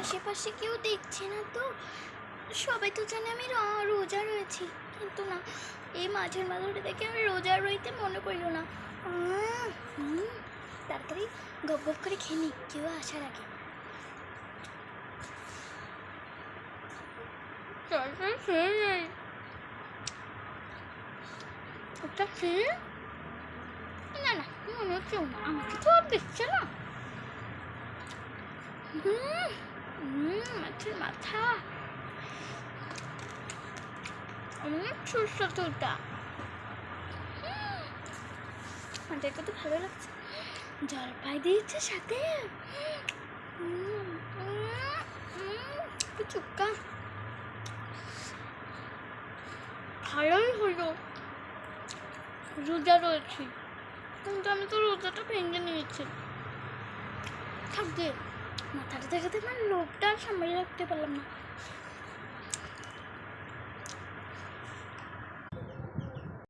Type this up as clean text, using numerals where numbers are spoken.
আশেপাশে কেউ দেখছে না তো। সবাই তো জানে আমি রোজা রয়েছি, কিন্তু না, এই মাঝের মাথাটা দেখে আমি রোজা রইতে মনে করলো না। তাড়াতাড়ি গপ গপ করে খেয়ে নি, কেউ আসার আগে। ওটা খেয়ে না না, মনে হচ্ছে না, আমাকে তো আর দিচ্ছে না। মাছের মাথা অনেক সুস্বাদু ওটা। দেখতে তো ভালো লাগছে, জলপাই দিয়েছে সাথে। চুক্কা ভালোই হলো। রোজা রয়েছি, কিন্তু আমি তো রোজাটা ভেঙে নিয়েছি। থাকবে মাথাটা দেখাতে আমার লোভটা আর সামনে রাখতে পারলাম না।